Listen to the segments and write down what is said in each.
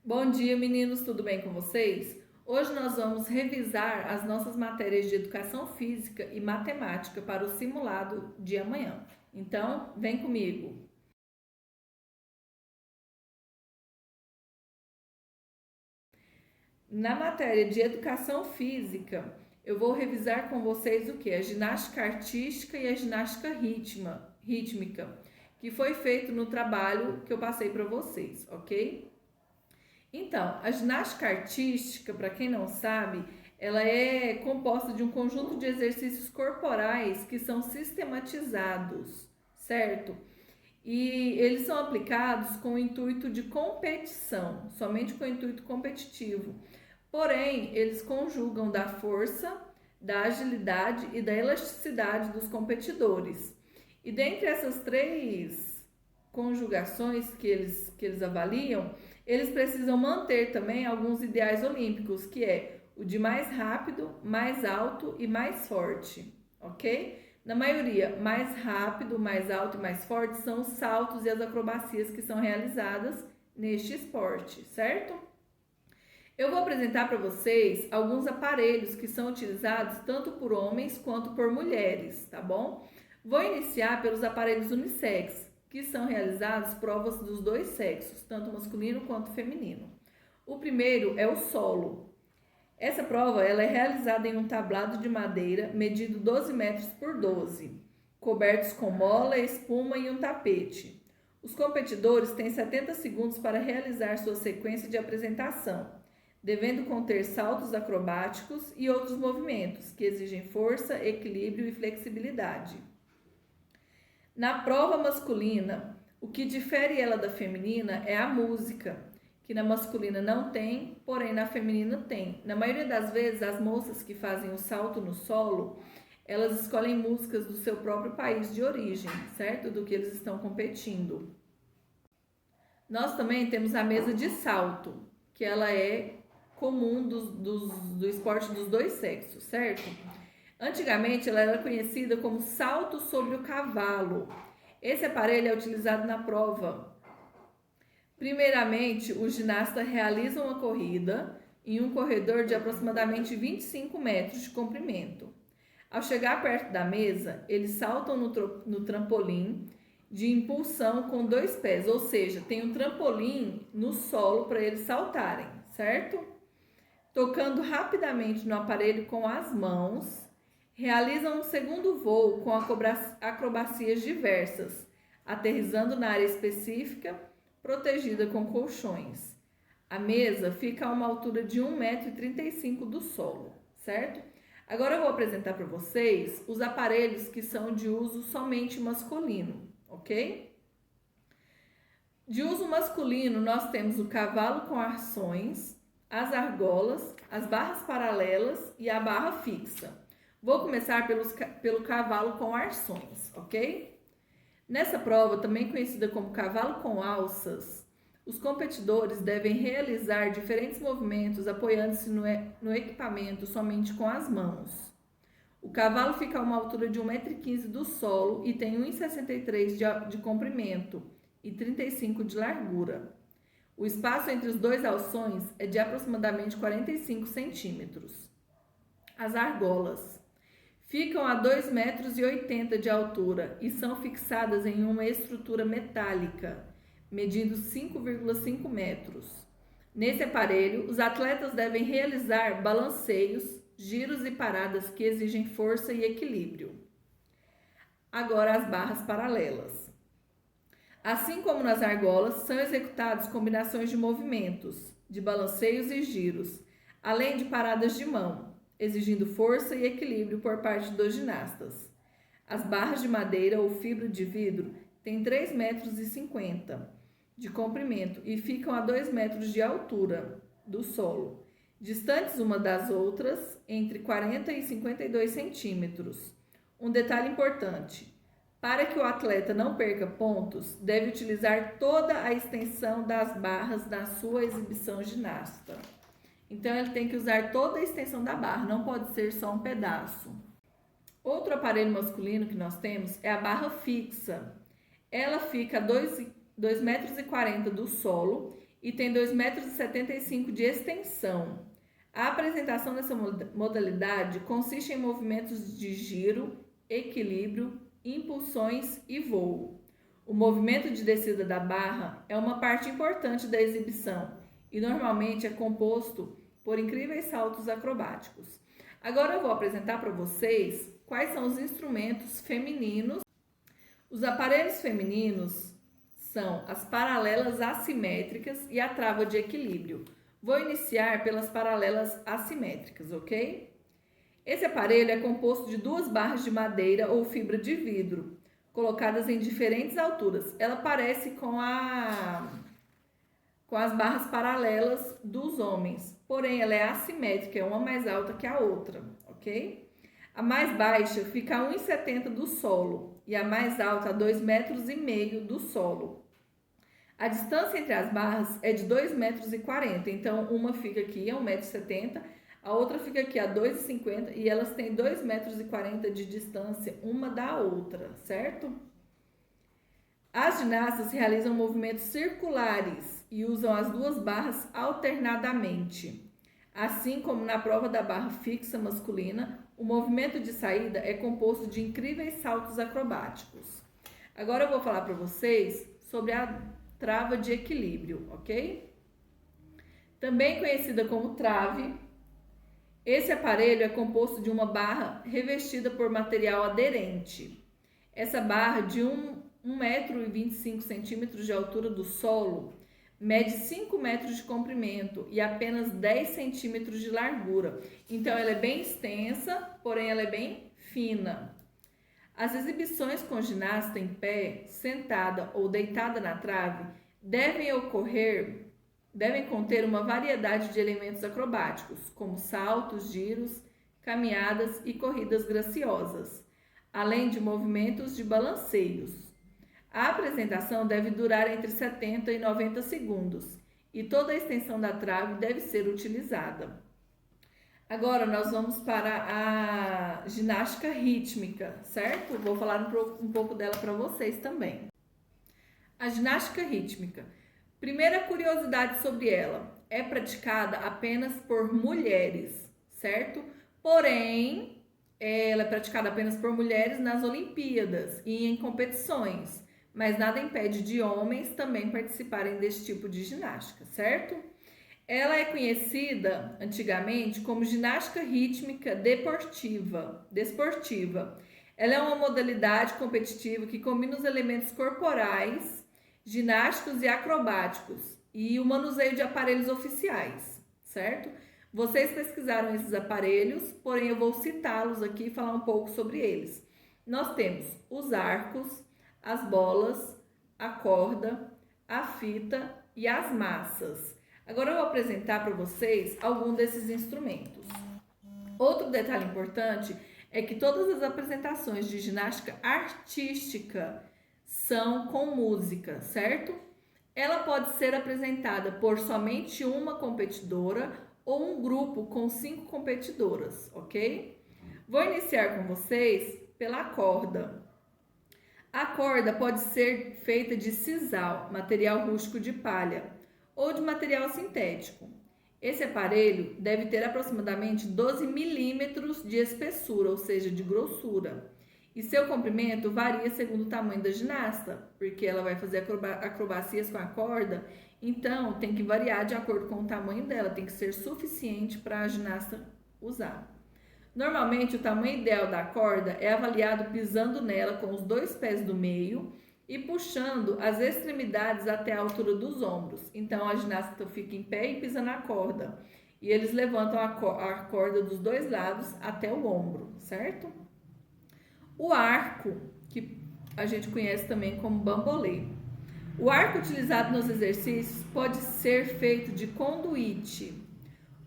Bom dia, meninos, tudo bem com vocês? Hoje nós vamos revisar as nossas matérias de educação física e matemática para o simulado de amanhã. Então, vem comigo. Na matéria de educação física, eu vou revisar com vocês o que? A ginástica artística e a ginástica rítmica, que foi feito no trabalho que eu passei para vocês, ok? Então, a ginástica artística, para quem não sabe, ela é composta de um conjunto de exercícios corporais que são sistematizados, certo? E eles são aplicados com o intuito de competição, somente com o intuito competitivo. Porém, eles conjugam da força, da agilidade e da elasticidade dos competidores. E dentre essas três conjugações que eles avaliam, eles precisam manter também alguns ideais olímpicos, que é o de mais rápido, mais alto e mais forte, ok? Na maioria, mais rápido, mais alto e mais forte são os saltos e as acrobacias que são realizadas neste esporte, certo? Eu vou apresentar para vocês alguns aparelhos que são utilizados tanto por homens quanto por mulheres, tá bom? Vou iniciar pelos aparelhos unissex, que são realizados provas dos dois sexos, tanto masculino quanto feminino. O primeiro é o solo. Essa prova ela é realizada em um tablado de madeira medido 12 metros por 12, cobertos com mola, espuma e um tapete. Os competidores têm 70 segundos para realizar sua sequência de apresentação, devendo conter saltos acrobáticos e outros movimentos que exigem força, equilíbrio e flexibilidade. Na prova masculina, o que difere ela da feminina é a música, que na masculina não tem, porém na feminina tem. Na maioria das vezes, as moças que fazem o salto no solo, elas escolhem músicas do seu próprio país de origem, certo? Do que eles estão competindo. Nós também temos a mesa de salto, que ela é comum do esporte dos dois sexos, certo? Antigamente ela era conhecida como salto sobre o cavalo. Esse aparelho é utilizado na prova. Primeiramente, o ginasta realiza uma corrida em um corredor de aproximadamente 25 metros de comprimento. Ao chegar perto da mesa, eles saltam no trampolim de impulsão com dois pés, ou seja, tem um trampolim no solo para eles saltarem, certo? Tocando rapidamente no aparelho com as mãos, realizam um segundo voo com acrobacias diversas, aterrissando na área específica, protegida com colchões. A mesa fica a uma altura de 1,35 m do solo, certo? Agora eu vou apresentar para vocês os aparelhos que são de uso somente masculino, ok? De uso masculino, nós temos o cavalo com arções, as argolas, as barras paralelas e a barra fixa. Vou começar pelo cavalo com arções, ok? Nessa prova, também conhecida como cavalo com alças, os competidores devem realizar diferentes movimentos apoiando-se no equipamento somente com as mãos. O cavalo fica a uma altura de 1,15 m do solo e tem 1,63 m de comprimento e 35 de largura. O espaço entre os dois alções é de aproximadamente 45 centímetros. As argolas ficam a 2,80 m de altura e são fixadas em uma estrutura metálica, medindo 5,5 metros. Nesse aparelho, os atletas devem realizar balanceios, giros e paradas que exigem força e equilíbrio. Agora as barras paralelas. Assim como nas argolas, são executadas combinações de movimentos, de balanceios e giros, além de paradas de mão, exigindo força e equilíbrio por parte dos ginastas. As barras de madeira ou fibra de vidro têm 3,50 m de comprimento e ficam a 2 metros de altura do solo, distantes uma das outras entre 40 e 52 centímetros. Um detalhe importante: para que o atleta não perca pontos, deve utilizar toda a extensão das barras na sua exibição ginasta. Então, ele tem que usar toda a extensão da barra, não pode ser só um pedaço. Outro aparelho masculino que nós temos é a barra fixa. Ela fica a 2,40 m do solo e tem 2,75 m de extensão. A apresentação dessa modalidade consiste em movimentos de giro, equilíbrio, impulsões e voo. O movimento de descida da barra é uma parte importante da exibição e normalmente é composto por incríveis saltos acrobáticos. Agora eu vou apresentar para vocês quais são os instrumentos femininos. Os aparelhos femininos são as paralelas assimétricas e a trava de equilíbrio. Vou iniciar pelas paralelas assimétricas, ok? Esse aparelho é composto de duas barras de madeira ou fibra de vidro, colocadas em diferentes alturas. Ela parece com as barras paralelas dos homens, porém ela é assimétrica, é uma mais alta que a outra, ok? A mais baixa fica a 1,70 m do solo e a mais alta a 2,5 m do solo. A distância entre as barras é de 2,40 m, então uma fica aqui a 1,70 m, a outra fica aqui a 2,50 m e elas têm 2,40 m de distância uma da outra, certo? As ginastas realizam movimentos circulares e usam as duas barras alternadamente. Assim como na prova da barra fixa masculina, o movimento de saída é composto de incríveis saltos acrobáticos. Agora eu vou falar para vocês sobre a trava de equilíbrio, ok? Também conhecida como trave, esse aparelho é composto de uma barra revestida por material aderente. Essa barra de 1,25 m de altura do solo mede 5 metros de comprimento e apenas 10 centímetros de largura. Então ela é bem extensa, porém ela é bem fina. As exibições com ginasta em pé, sentada ou deitada na trave devem conter uma variedade de elementos acrobáticos, como saltos, giros, caminhadas e corridas graciosas, além de movimentos de balanceios. A apresentação deve durar entre 70 e 90 segundos e toda a extensão da trave deve ser utilizada. Agora nós vamos para a ginástica rítmica, certo? Vou falar um pouco dela para vocês também. A ginástica rítmica. Primeira curiosidade sobre ela, é praticada apenas por mulheres, certo? Porém, ela é praticada apenas por mulheres nas Olimpíadas e em competições, mas nada impede de homens também participarem desse tipo de ginástica, certo? Ela é conhecida antigamente como ginástica rítmica desportiva. Ela é uma modalidade competitiva que combina os elementos corporais, ginásticos e acrobáticos e o manuseio de aparelhos oficiais, certo? Vocês pesquisaram esses aparelhos, porém eu vou citá-los aqui e falar um pouco sobre eles. Nós temos os arcos, as bolas, a corda, a fita e as massas. Agora eu vou apresentar para vocês algum desses instrumentos. Outro detalhe importante é que todas as apresentações de ginástica artística são com música, certo? Ela pode ser apresentada por somente uma competidora ou um grupo com 5 competidoras, ok? Vou iniciar com vocês pela corda. A corda pode ser feita de sisal, material rústico de palha, ou de material sintético. Esse aparelho deve ter aproximadamente 12 milímetros de espessura, ou seja, de grossura. E seu comprimento varia segundo o tamanho da ginasta, porque ela vai fazer acrobacias com a corda, então tem que variar de acordo com o tamanho dela, tem que ser suficiente para a ginasta usar. Normalmente, o tamanho ideal da corda é avaliado pisando nela com os 2 pés do meio e puxando as extremidades até a altura dos ombros. Então, a ginasta fica em pé e pisa na corda. E eles levantam a corda dos 2 lados até o ombro, certo? O arco, que a gente conhece também como bambolê. O arco utilizado nos exercícios pode ser feito de conduíte,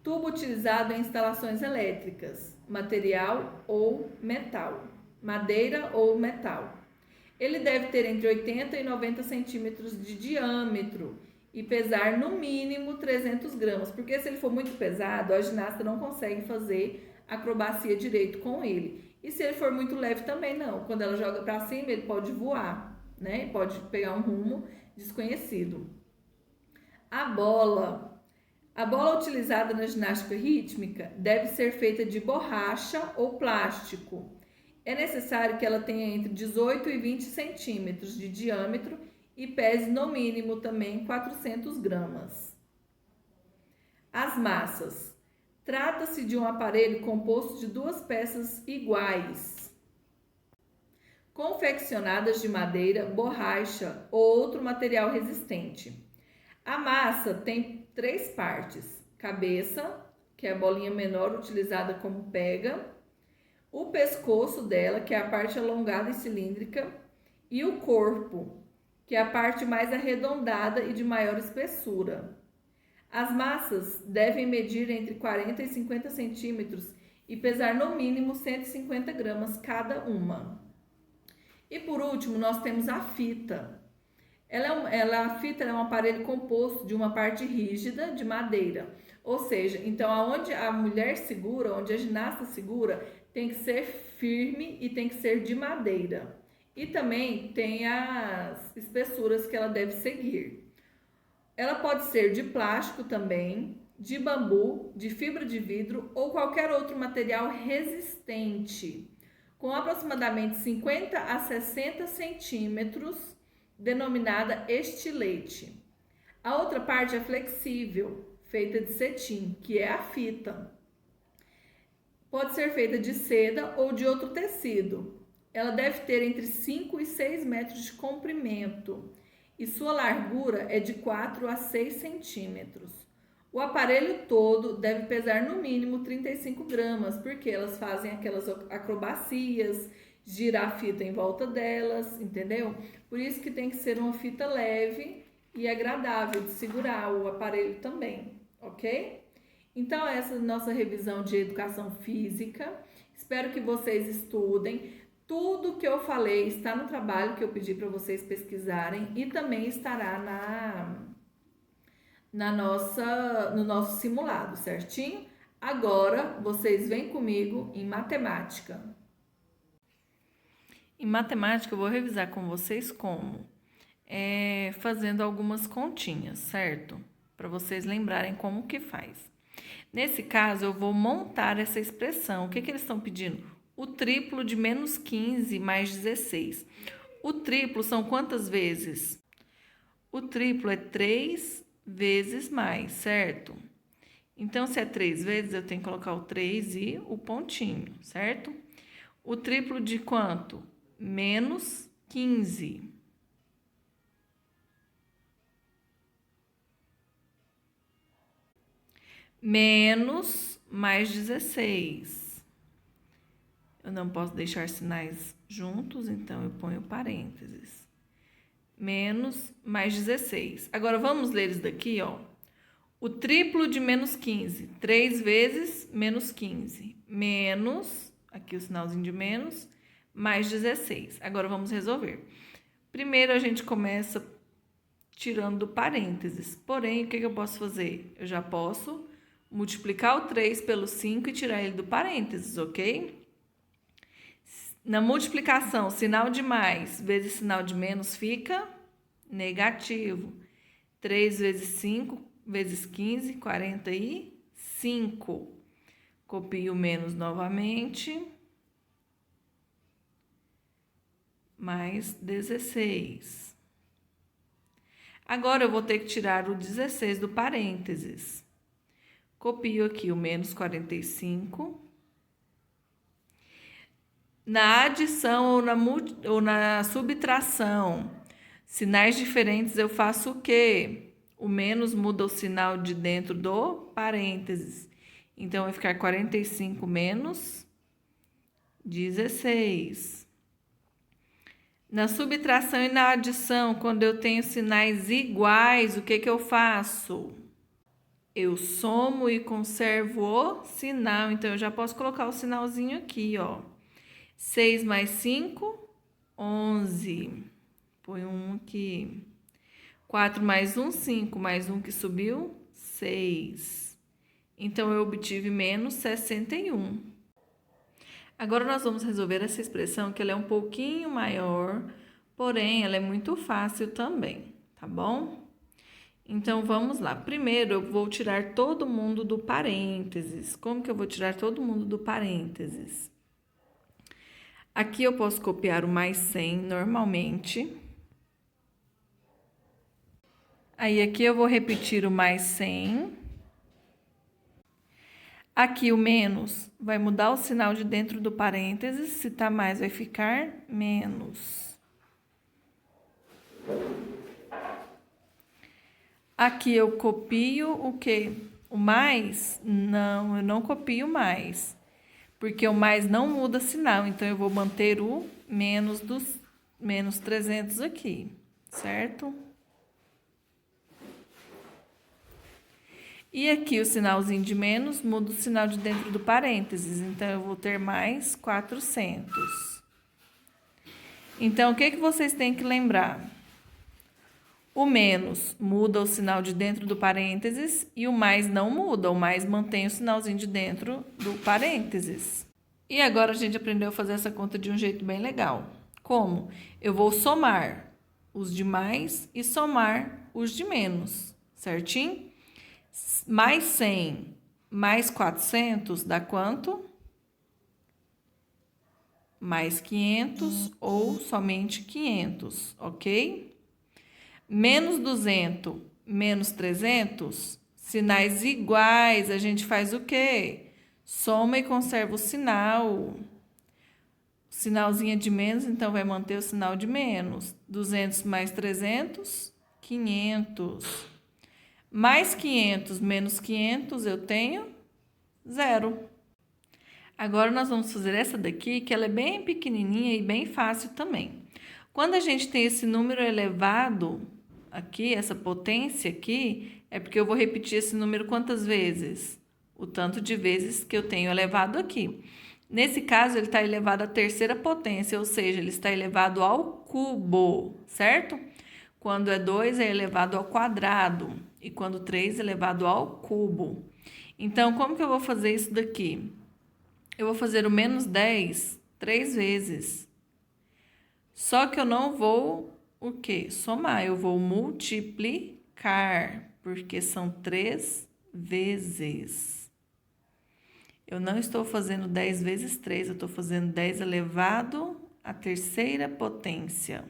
tubo utilizado em instalações elétricas, material ou metal, madeira ou metal. Ele deve ter entre 80 e 90 centímetros de diâmetro e pesar no mínimo 300 gramas, porque se ele for muito pesado, a ginasta não consegue fazer acrobacia direito com ele. E se ele for muito leve também não, quando ela joga para cima ele pode voar, né? Pode pegar um rumo desconhecido. A bola. A bola utilizada na ginástica rítmica deve ser feita de borracha ou plástico. É necessário que ela tenha entre 18 e 20 centímetros de diâmetro e pese no mínimo também 400 gramas. As massas. Trata-se de um aparelho composto de duas peças iguais, confeccionadas de madeira, borracha ou outro material resistente. A massa tem 3 partes: cabeça, que é a bolinha menor utilizada como pega, o pescoço dela, que é a parte alongada e cilíndrica, e o corpo, que é a parte mais arredondada e de maior espessura. As massas devem medir entre 40 e 50 centímetros e pesar no mínimo 150 gramas cada uma. E por último, nós temos a fita. A fita é um aparelho composto de uma parte rígida de madeira. Ou seja, então aonde a mulher segura, onde a ginasta segura, tem que ser firme e tem que ser de madeira. E também tem as espessuras que ela deve seguir. Ela pode ser de plástico também, de bambu, de fibra de vidro ou qualquer outro material resistente, com aproximadamente 50 a 60 centímetros, denominada estilete. A outra parte é flexível, feita de cetim, que é a fita. Pode ser feita de seda ou de outro tecido. Ela deve ter entre 5 e 6 metros de comprimento e sua largura é de 4 a 6 centímetros. O aparelho todo deve pesar no mínimo 35 gramas, porque elas fazem aquelas acrobacias, girar a fita em volta delas, entendeu? Por isso que tem que ser uma fita leve e agradável de segurar o aparelho também, ok? Então, essa é a nossa revisão de educação física. Espero que vocês estudem. Tudo que eu falei está no trabalho que eu pedi para vocês pesquisarem e também estará no nosso simulado, certinho? Agora, vocês vêm comigo em matemática. Em matemática, eu vou revisar com vocês como? Fazendo algumas continhas, certo? Para vocês lembrarem como que faz. Nesse caso, eu vou montar essa expressão. O que eles estão pedindo? O triplo de menos 15 mais 16. O triplo são quantas vezes? O triplo é 3 vezes mais, certo? Então, se é 3 vezes, eu tenho que colocar o 3 e o pontinho, certo? O triplo de quanto? Menos 15. Menos mais 16. Eu não posso deixar sinais juntos, então eu ponho parênteses. Menos mais 16. Agora, vamos ler isso daqui, ó. O triplo de menos 15. 3 vezes menos 15. Menos, aqui o sinalzinho de menos, mais 16. Agora, vamos resolver. Primeiro, a gente começa tirando do parênteses. Porém, o que eu posso fazer? Eu já posso multiplicar o 3 pelo 5 e tirar ele do parênteses, ok? Na multiplicação, sinal de mais vezes sinal de menos fica negativo. 3 vezes 5 vezes 15, 45. Copio o menos novamente. Mais 16. Agora, eu vou ter que tirar o 16 do parênteses. Copio aqui o menos 45. Na adição ou na subtração, sinais diferentes, eu faço o quê? O menos muda o sinal de dentro do parênteses. Então, vai ficar 45 menos 16. Na subtração e na adição, quando eu tenho sinais iguais, o que eu faço? Eu somo e conservo o sinal. Então, eu já posso colocar o sinalzinho aqui, ó. 6 mais 5, 11. Põe um aqui. 4 mais 1, 5. Mais 1 que subiu, 6. Então, eu obtive menos 61. Agora, nós vamos resolver essa expressão, que ela é um pouquinho maior, porém, ela é muito fácil também, tá bom? Então, vamos lá. Primeiro, eu vou tirar todo mundo do parênteses. Como que eu vou tirar todo mundo do parênteses? Aqui eu posso copiar o mais 100 normalmente. Aí, aqui eu vou repetir o mais 100. Aqui o menos vai mudar o sinal de dentro do parênteses. Se tá mais, vai ficar menos. Aqui eu copio o quê? O mais? Não, eu não copio mais. Porque o mais não muda sinal. Então, eu vou manter o menos dos menos 300 aqui, certo? E aqui o sinalzinho de menos muda o sinal de dentro do parênteses. Então, eu vou ter mais 400. Então, o que vocês têm que lembrar? O menos muda o sinal de dentro do parênteses e o mais não muda. O mais mantém o sinalzinho de dentro do parênteses. E agora a gente aprendeu a fazer essa conta de um jeito bem legal. Como? Eu vou somar os de mais e somar os de menos, certinho? Mais 100 mais 400 dá quanto? Mais 500 ou somente 500, ok? Menos 200, menos 300, sinais iguais, a gente faz o quê? Soma e conserva o sinal. O sinalzinho é de menos, então vai manter o sinal de menos. 200 mais 300, 500. Mais 500 menos 500, eu tenho 0. Agora, nós vamos fazer essa daqui, que ela é bem pequenininha e bem fácil também. Quando a gente tem esse número elevado aqui, essa potência aqui, é porque eu vou repetir esse número quantas vezes? O tanto de vezes que eu tenho elevado aqui. Nesse caso, ele está elevado à terceira potência, ou seja, ele está elevado ao cubo, certo? Quando é 2, é elevado ao quadrado. E quando 3 é elevado ao cubo. Então, como que eu vou fazer isso daqui? Eu vou fazer o menos 10 3 vezes. Só que eu não vou o quê? Somar, eu vou multiplicar, porque são 3 vezes. Eu não estou fazendo 10 vezes 3, eu estou fazendo 10 elevado à terceira potência.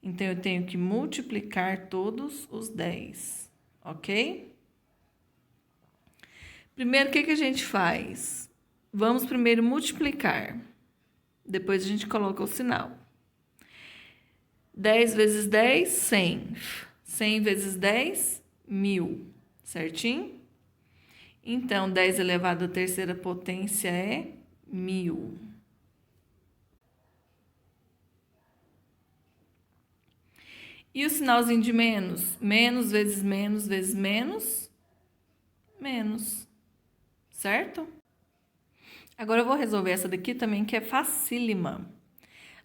Então, eu tenho que multiplicar todos os 10, ok? Primeiro, o que a gente faz? Vamos primeiro multiplicar. Depois, a gente coloca o sinal. 10 vezes 10, 100. 100 vezes 10, 1000. Certinho? Então, 10 elevado à terceira potência é 1000. E o sinalzinho de menos? Menos vezes menos vezes menos, menos. Certo? Agora eu vou resolver essa daqui também, que é facílima.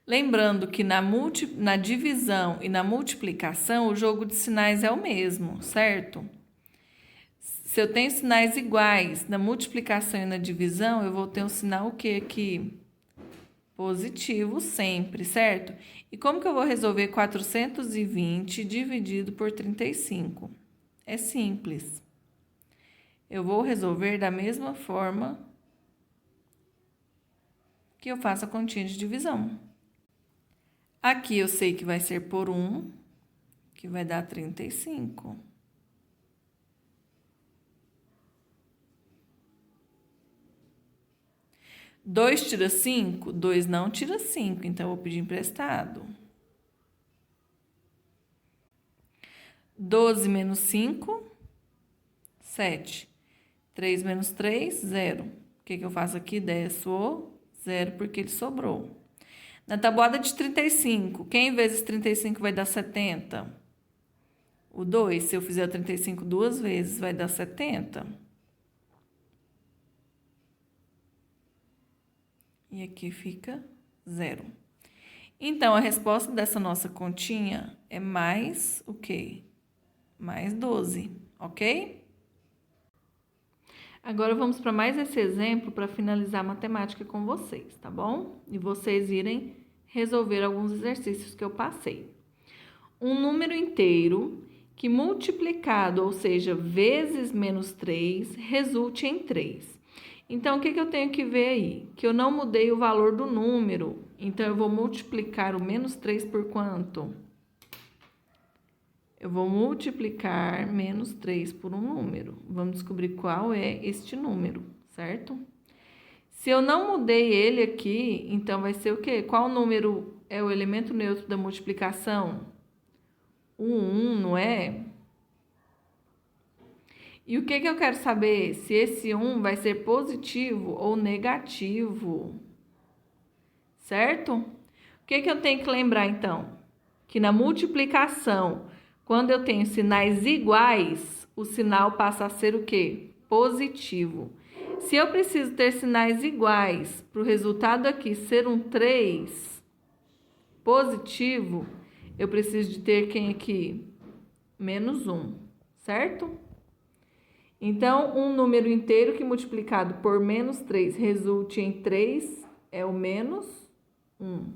Lembrando que na divisão e na multiplicação, o jogo de sinais é o mesmo, certo? Se eu tenho sinais iguais na multiplicação e na divisão, eu vou ter um sinal o quê aqui? Positivo sempre, certo? E como que eu vou resolver 420 dividido por 35? É simples. Eu vou resolver da mesma forma que eu faço a continha de divisão. Aqui eu sei que vai ser por 1, que vai dar 35. Dois tira 5? 2 não tira 5, então eu vou pedir emprestado. 12 menos 5, 7. 3 menos 3, 0. O que eu faço aqui? 10 soou 0, porque ele sobrou. Na tabuada de 35, quem vezes 35 vai dar 70? O 2, se eu fizer o 35 duas vezes, vai dar 70. E aqui fica 0. Então, a resposta dessa nossa continha é mais o quê? Mais 12, ok? Agora, vamos para mais esse exemplo para finalizar a matemática com vocês, tá bom? E vocês irem resolver alguns exercícios que eu passei. Um número inteiro que multiplicado, ou seja, vezes menos 3, resulte em 3. Então, o que eu tenho que ver aí? Que eu não mudei o valor do número. Então, eu vou multiplicar o menos 3 por quanto? Eu vou multiplicar menos 3 por um número. Vamos descobrir qual é este número, certo? Se eu não mudei ele aqui, então vai ser o quê? Qual número é o elemento neutro da multiplicação? O 1, não é? E o que eu quero saber? Se esse 1 vai ser positivo ou negativo. Certo? O que eu tenho que lembrar, então? Que na multiplicação, quando eu tenho sinais iguais, o sinal passa a ser o quê? Positivo. Se eu preciso ter sinais iguais para o resultado aqui ser um 3 positivo, eu preciso de ter quem aqui? Menos 1, certo? Então, um número inteiro que multiplicado por menos 3 resulte em 3 é o menos 1.